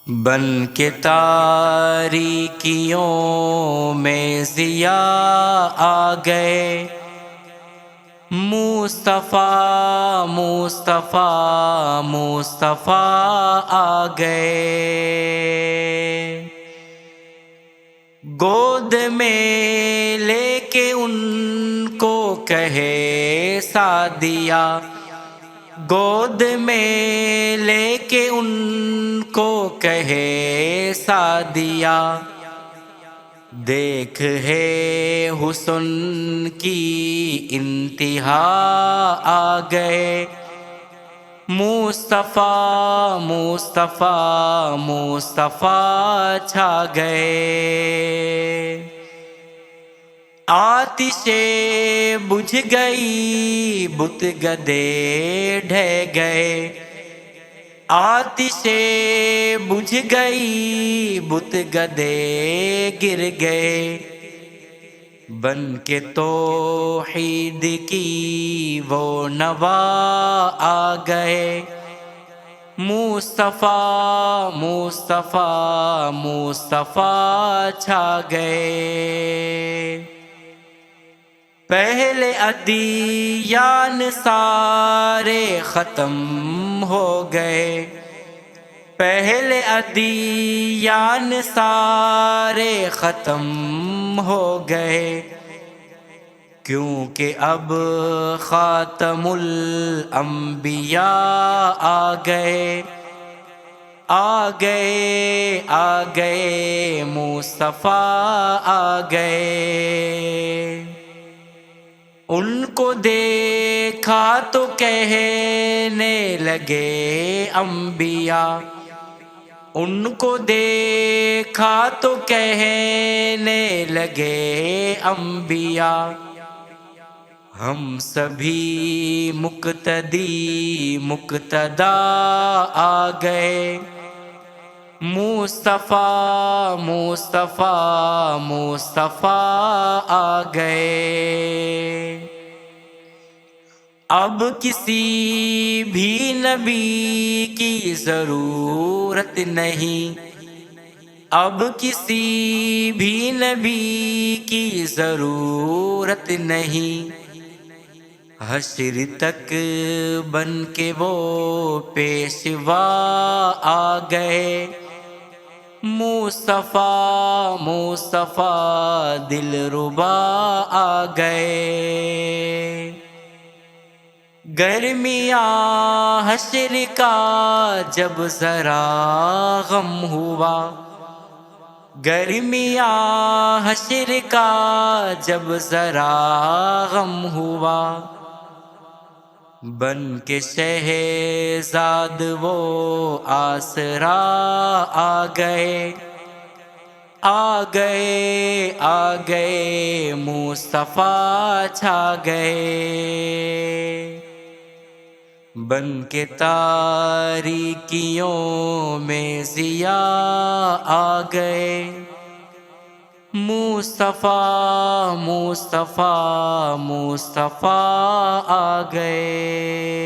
بن کے تاریکیوں میں ضیاء آ گئے، مصطفیٰ مصطفیٰ مصطفیٰ آ گئے۔ گود میں لے کے ان کو کہے سعدیہ، گود میں لے کے ان کو کہے سعدیہ، دیکھ ہے حسن کی انتہا آ گئے، مصطفیٰ مصطفیٰ مصطفیٰ چھا گئے۔ آتشیں بجھ گئی بت گدے ڈھہ گئے، آتشیں بجھ گئی بت گدے گر گئے، بن کے توحید کی وہ نوا آ گئے، مصطفیٰ مصطفیٰ مصطفیٰ چھا گئے۔ پہلے ادیان سارے ختم ہو گئے، پہلے ادیان سارے ختم ہو گئے، کیونکہ اب خاتم الانبیاء آ گئے، آ گئے آ گئے مصطفیٰ آ گئے۔ ان کو دیکھا تو کہنے لگے انبیاء، ان کو دیکھا تو کہنے لگے انبیاء، ہم سبھی مقتدی مقتدا آ گئے، مصطفیٰ مصطفیٰ مصطفیٰ آ گئے۔ اب کسی بھی نبی کی ضرورت نہیں، اب کسی بھی نبی کی ضرورت نہیں، حشر تک بن کے وہ پیشوا آ گئے، مصطفیٰ مصطفیٰ دلربا آ گئے۔ گرمیاں حشر کا جب ذرا غم ہوا، گرمیاں حشر کا جب ذرا غم ہوا، بن کے شہزاد وہ آسرا آ گئے، آ گئے آ گئے مصطفیٰ چھا گئے۔ بن کے تاریکیوں میں ضیاء آ گئے، مصطفیٰ مصطفیٰ مصطفیٰ آ گئے۔